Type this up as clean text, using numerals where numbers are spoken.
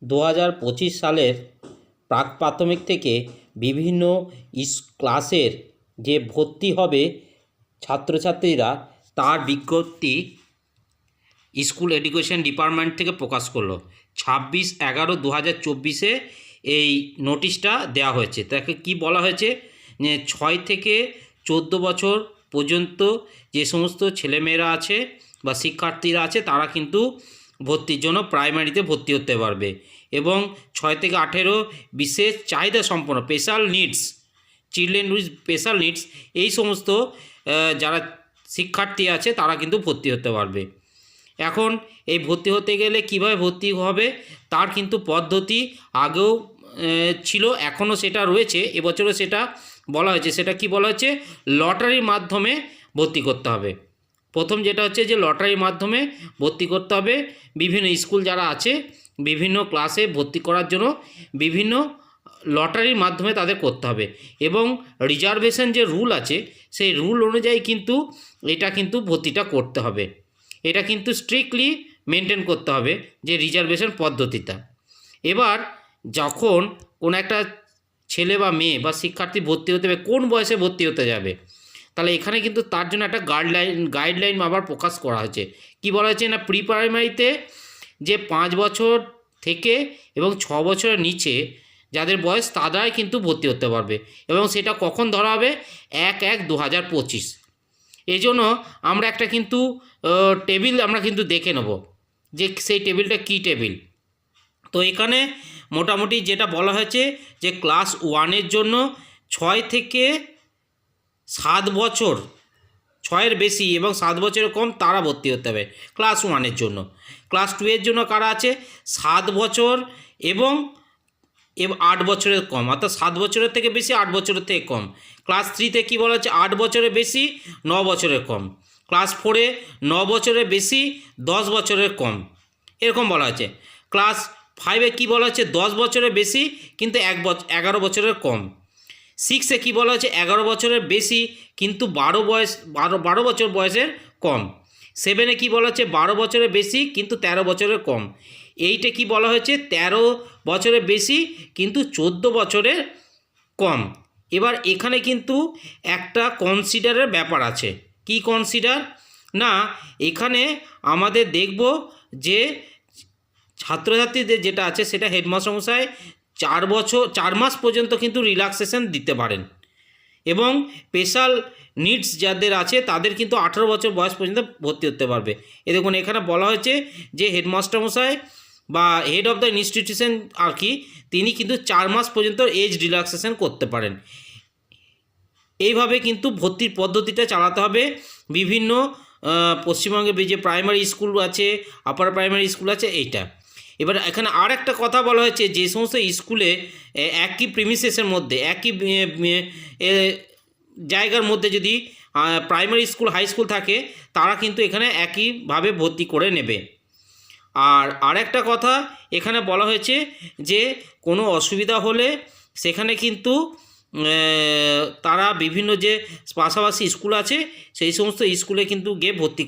2025 সালের প্রাক প্রাথমিক থেকে বিভিন্ন ক্লাসের যে ভর্তি হবে ছাত্রছাত্রীরা তার বিজ্ঞপ্তি স্কুল এডুকেশন ডিপার্টমেন্ট থেকে প্রকাশ করলো। 26/11/2024 এই নোটিশটা দেওয়া হয়েছে। তাকে কি বলা হয়েছে, যে 6 থেকে 14 বছর পর্যন্ত যে সমস্ত ছেলেমেয়েরা আছে বা শিক্ষার্থীরা আছে তারা কিন্তু ভর্তির জন্য প্রাইমারিতে ভর্তি হতে পারবে, এবং 6 থেকে 18 বিশেষ চাহিদা সম্পন্ন special needs, children with special needs, এই সমস্ত যারা শিক্ষার্থী আছে তারা কিন্তু ভর্তি হতে পারবে। এখন এই ভর্তি হতে গেলে কিভাবে ভর্তি হবে তার কিন্তু পদ্ধতি আগেও ছিল, এখনও সেটা রয়েছে, এবছরও সেটা বলা হয়েছে। সেটা কি বলা হচ্ছে, লটারির মাধ্যমে ভর্তি করতে হবে। প্রথম যেটা হচ্ছে যে লটারির মাধ্যমে ভর্তি করতে হবে। বিভিন্ন স্কুল যারা আছে বিভিন্ন ক্লাসে ভর্তি করার জন্য বিভিন্ন লটারির মাধ্যমে তাদের করতে হবে, এবং রিজার্ভেশন যে রুল আছে সেই রুল অনুযায়ী কিন্তু এটা কিন্তু ভর্তিটা করতে হবে। এটা কিন্তু স্ট্রিক্টলি মেনটেন করতে হবে যে রিজার্ভেশন পদ্ধতিটা। এবার যখন কোনো একটা ছেলে বা মেয়ে বা শিক্ষার্থী ভর্তি হতে হবে, কোন বয়সে ভর্তি হতে যাবে, তাহলে এখানে কিন্তু তার জন্য একটা গাইডলাইন আবার প্রকাশ করা হয়েছে। কি বলা হয়েছে না, প্রি প্রাইমারিতে যে 5 বছর থেকে এবং 6 বছরের নিচে যাদের বয়স তারাই কিন্তু ভর্তি হতে পারবে, এবং সেটা কখন ধরা হবে, 1/1/2025। এই জন্য আমরা একটা কিন্তু টেবিল আমরা কিন্তু দেখে নেব যে সেই টেবিলটা কী টেবিল। তো এখানে মোটামুটি যেটা বলা হয়েছে যে ক্লাস 1-এর জন্য 6 থেকে 7 বছর, 6-এর বেশি এবং 7 বছরের কম তারা ভর্তি হতে হবে ক্লাস 1-এর জন্য। ক্লাস 2-এর জন্য কারা আছে, 7 বছর এবং 8 বছরের কম, অর্থাৎ 7 বছরের থেকে বেশি 8 বছরের থেকে কম। ক্লাস 3-তে কী বলা হচ্ছে, 8 বছরের বেশি 9 বছরের কম। ক্লাস 4-এ 9 বছরের বেশি 10 বছরের কম, এরকম বলা আছে। ক্লাস 5-এ কী বলা হচ্ছে, 10 বছরের বেশি কিন্তু 11 বছরের কম। 6-এ কী বলা হচ্ছে, 11 বছরের বেশি কিন্তু 12 বছর বয়সের কম। 7-এ কী বলা হচ্ছে, 12 বছরের বেশি কিন্তু 13 বছরের কম। 8-এ কী বলা হয়েছে, 13 বছরের বেশি কিন্তু 14 বছরের কম। এবার এখানে কিন্তু একটা কনসিডারের ব্যাপার আছে। কি কনসিডার না, এখানে আমাদের দেখব যে ছাত্রছাত্রীদের যেটা আছে সেটা হেডমাস্টার মশাই 4 মাস পর্যন্ত কিন্তু রিল্যাক্সেশন দিতে পারেন, এবং স্পেশাল নিডস যাদের আছে তাদের কিন্তু 18 বছর বয়স পর্যন্ত ভর্তি হতে পারবে। এ দেখুন এখানে বলা হয়েছে যে হেডমাস্টার মশাই বা হেড অফ দ্য ইনস্টিটিউশন আর কি, তিনি কিন্তু 4 মাস পর্যন্ত এজ রিল্যাক্সেশন করতে পারেন। এইভাবে কিন্তু ভর্তির পদ্ধতিটা চালাতে হবে। বিভিন্ন পশ্চিমবঙ্গের যে প্রাইমারি স্কুল আছে, আপার প্রাইমারি স্কুল আছে, এইটা। এবার এখানে আর একটা কথা বলা হয়েছে, যে সমস্ত স্কুলে একই প্রিমিসেসের মধ্যে একই জায়গার মধ্যে যদি প্রাইমারি স্কুল হাই স্কুল থাকে তারা কিন্তু এখানে একইভাবে ভর্তি করে নেবে। আর একটা কথা এখানে বলা হয়েছে যে কোনো অসুবিধা হলে সেখানে কিন্তু তারা বিভিন্ন যে পাশাপাশি স্কুল আছে সেই সমস্ত স্কুলে কিন্তু গিয়ে ভর্তি